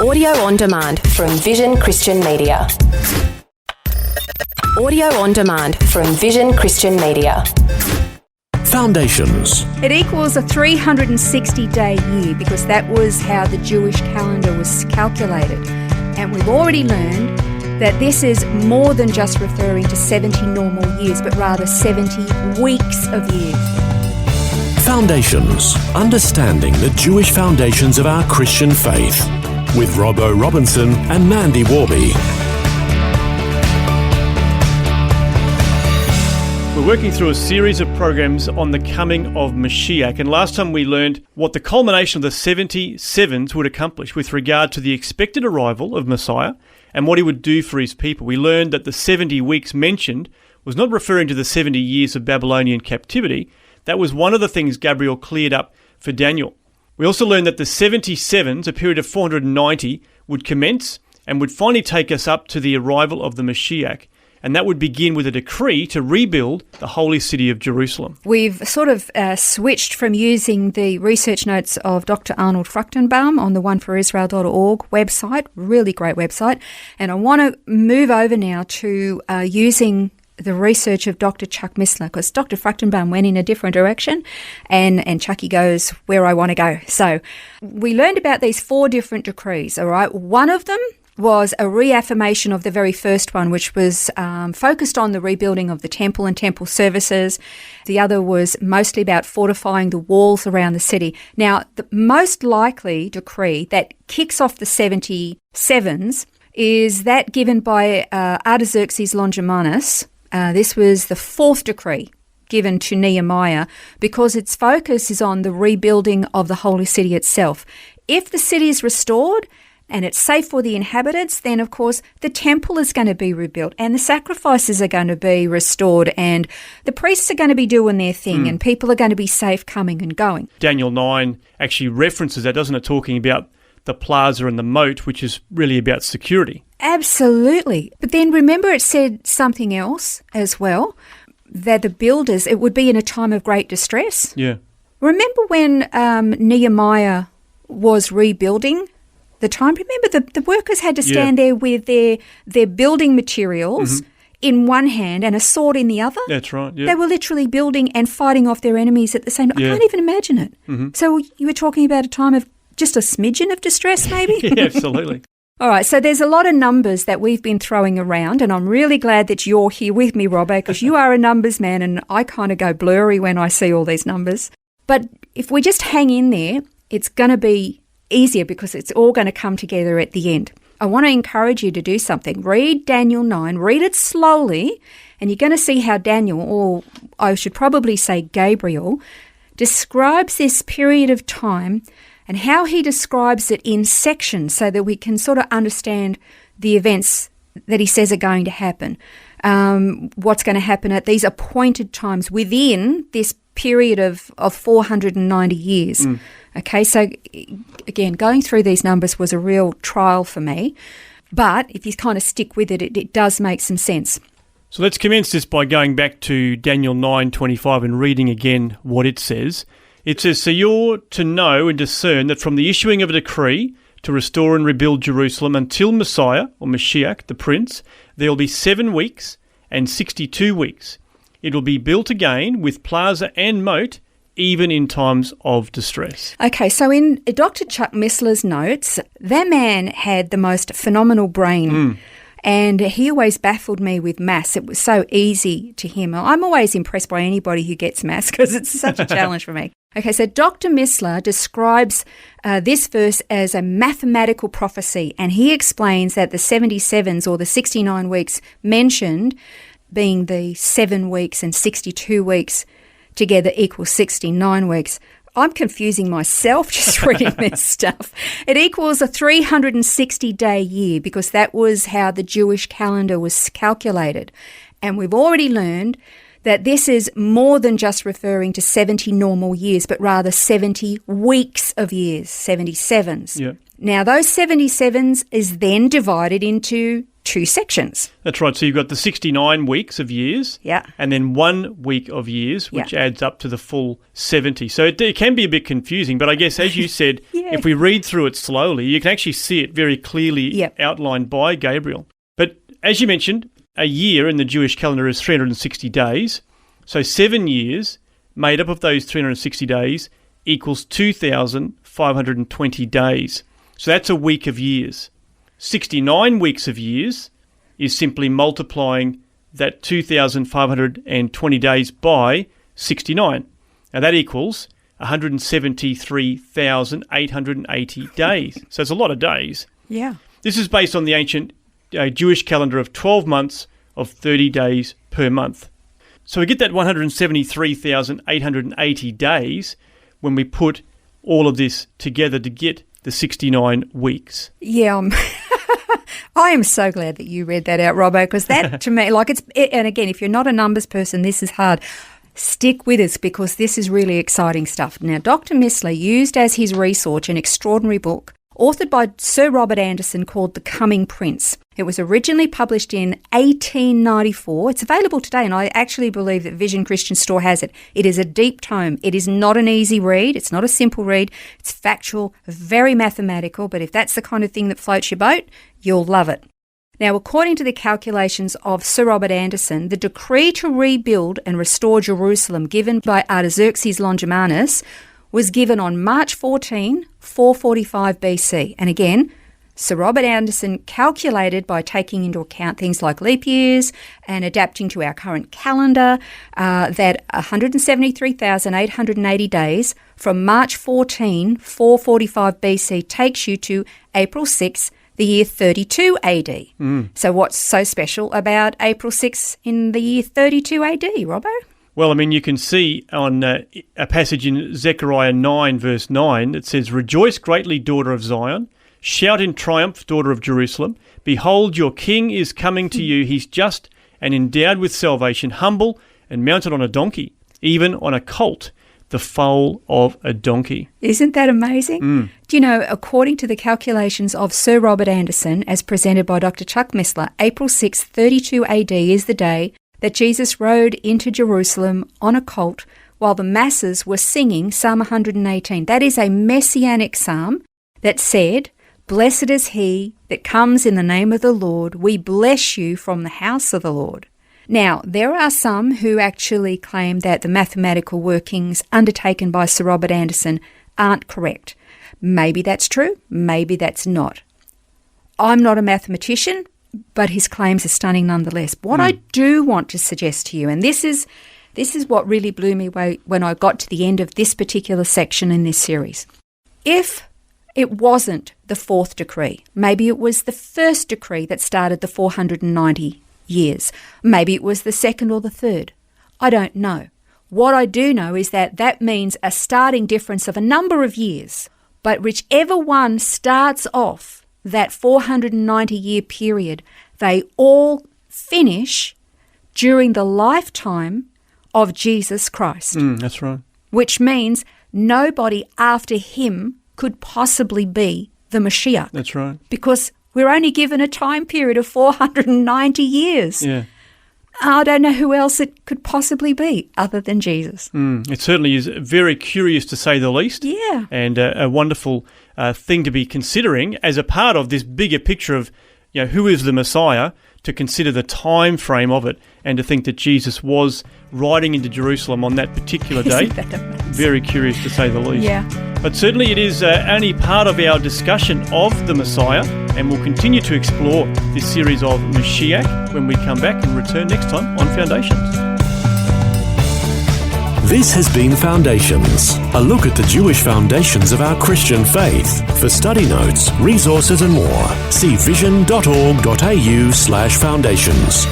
Audio on demand from Vision Christian Media. Audio on demand from Vision Christian Media. Foundations. It equals a 360-day year because that was how the Jewish calendar was calculated. And we've already learned that this is more than just referring to 70 normal years, but rather 70 weeks of years. Foundations. Understanding the Jewish foundations of our Christian faith. With Robbo Robinson and Mandy Warby. We're working through a series of programs on the coming of Mashiach, and last time we learned what the culmination of the 77s would accomplish with regard to the expected arrival of Messiah and what he would do for his people. We learned that the 70 weeks mentioned was not referring to the 70 years of Babylonian captivity. That was one of the things Gabriel cleared up for Daniel. We also learned that the 77s, a period of 490, would commence and would finally take us up to the arrival of the Mashiach. And that would begin with a decree to rebuild the holy city of Jerusalem. We've sort of switched from using the research notes of Dr. Arnold Fruchtenbaum on the oneforisrael.org website, really great website, and I want to move over now to using the research of Dr. Chuck Missler, because Dr. Fruchtenbaum went in a different direction and Chucky goes where I want to go. So we learned about these 4 different decrees, all right? One of them was a reaffirmation of the very first one, which was focused on the rebuilding of the temple and temple services. The other was mostly about fortifying the walls around the city. Now, the most likely decree that kicks off the 77s is that given by Artaxerxes Longimanus. This was the 4th decree given to Nehemiah because its focus is on the rebuilding of the holy city itself. If the city is restored and it's safe for the inhabitants, then of course the temple is going to be rebuilt and the sacrifices are going to be restored and the priests are going to be doing their thing and people are going to be safe coming and going. Daniel 9 actually references that, doesn't it, talking about the plaza and the moat, which is really about security. Absolutely. But then remember it said something else as well, that the builders, it would be in a time of great distress. Yeah. Remember when Nehemiah was rebuilding the time? Remember the workers had to stand there with their building materials in one hand and a sword in the other? That's right, yeah. They were literally building and fighting off their enemies at the same time. I can't even imagine it. So you were talking about a time of just a smidgen of distress, maybe? Yeah, absolutely. All right, so there's a lot of numbers that we've been throwing around, and I'm really glad that you're here with me, Robbo, because you are a numbers man, and I kind of go blurry when I see all these numbers. But if we just hang in there, it's going to be easier because it's all going to come together at the end. I want to encourage you to do something. Read Daniel 9, read it slowly, and you're going to see how Daniel, or I should probably say Gabriel, describes this period of time and how he describes it in sections so that we can sort of understand the events that he says are going to happen, what's going to happen at these appointed times within this period of 490 years. Okay, so again, going through these numbers was a real trial for me, but if you kind of stick with it, it does make some sense. So let's commence this by going back to Daniel 9:25 and reading again what it says. It says, "So you're to know and discern that from the issuing of a decree to restore and rebuild Jerusalem until Messiah, or Mashiach, the Prince, there will be 7 weeks and 62 weeks. It will be built again with plaza and moat, even in times of distress." Okay, so in Dr. Chuck Missler's notes, that man had the most phenomenal brain. And he always baffled me with maths. It was so easy to him. I'm always impressed by anybody who gets maths because it's such a challenge for me. Okay, so Dr. Missler describes this verse as a mathematical prophecy, and he explains that the 77s or the 69 weeks mentioned, being the 7 weeks and 62 weeks together equals 69 weeks. I'm confusing myself just reading this stuff. It equals a 360-day year because that was how the Jewish calendar was calculated. And we've already learned that this is more than just referring to 70 normal years, but rather 70 weeks of years, 77s. Yeah. Now, those 77s is then divided into 2 sections. That's right. So you've got the 69 weeks of years, Yeah. and then 1 week of years, which Yeah. adds up to the full 70. So it can be a bit confusing, but I guess, as you said, Yeah. if we read through it slowly, you can actually see it very clearly Yep. outlined by Gabriel. But as you mentioned, a year in the Jewish calendar is 360 days. So 7 years made up of those 360 days equals 2,520 days. So that's a week of years. 69 weeks of years is simply multiplying that 2,520 days by 69. Now that equals 173,880 days. So it's a lot of days. Yeah. This is based on the ancient Jewish calendar of 12 months of 30 days per month. So we get that 173,880 days when we put all of this together to get the 69 weeks. Yeah, I am so glad that you read that out, Robbo, because that to me, and again, if you're not a numbers person, this is hard. Stick with us because this is really exciting stuff. Now, Dr. Missler used as his resource an extraordinary book authored by Sir Robert Anderson called The Coming Prince. It was originally published in 1894. It's available today, and I actually believe that Vision Christian Store has it. It is a deep tome. It is not an easy read. It's not a simple read. It's factual, very mathematical, but if that's the kind of thing that floats your boat, you'll love it. Now, according to the calculations of Sir Robert Anderson, the decree to rebuild and restore Jerusalem given by Artaxerxes Longimanus was given on March 14, 445 BC. And again, Sir Robert Anderson calculated by taking into account things like leap years and adapting to our current calendar that 173,880 days from March 14, 445 BC takes you to April 6, the year 32 AD. So what's so special about April 6 in the year 32 AD, Robbo? Well, I mean, you can see on a passage in Zechariah 9, verse 9, it says, "Rejoice greatly, daughter of Zion. Shout in triumph, daughter of Jerusalem. Behold, your king is coming to you. He's just and endowed with salvation, humble and mounted on a donkey, even on a colt, the foal of a donkey." Isn't that amazing? Do you know, according to the calculations of Sir Robert Anderson, as presented by Dr. Chuck Missler, April 6, 32 AD is the day that Jesus rode into Jerusalem on a colt while the masses were singing Psalm 118. That is a messianic psalm that said, "Blessed is he that comes in the name of the Lord. We bless you from the house of the Lord." Now, there are some who actually claim that the mathematical workings undertaken by Sir Robert Anderson aren't correct. Maybe that's true, maybe that's not. I'm not a mathematician, but his claims are stunning nonetheless. What I do want to suggest to you, and this is what really blew me away when I got to the end of this particular section in this series. If it wasn't the fourth decree, maybe it was the first decree that started the 490 years. Maybe it was the second or the third. I don't know. What I do know is that that means a starting difference of a number of years. But whichever one starts off that 490-year period, they all finish during the lifetime of Jesus Christ. That's right. Which means nobody after him could possibly be the Mashiach. That's right. Because we're only given a time period of 490 years. Yeah. I don't know who else it could possibly be other than Jesus. It certainly is very curious, to say the least. Yeah. And a wonderful thing to be considering as a part of this bigger picture of, who is the Messiah, to consider the time frame of it and to think that Jesus was riding into Jerusalem on that particular day. Isn't that amazing? Very curious, to say the least. Yeah. But certainly it is only part of our discussion of the Messiah, and we'll continue to explore this series of Mashiach when we come back and return next time on Foundations. This has been Foundations, a look at the Jewish foundations of our Christian faith. For study notes, resources and more, see vision.org.au/foundations.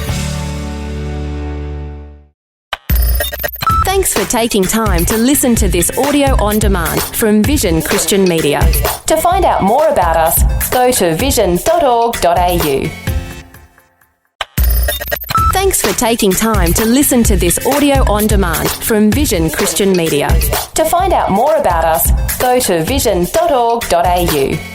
Thanks for taking time to listen to this audio on demand from Vision Christian Media. To find out more about us, go to vision.org.au. Thanks for taking time to listen to this audio on demand from Vision Christian Media. To find out more about us, go to vision.org.au.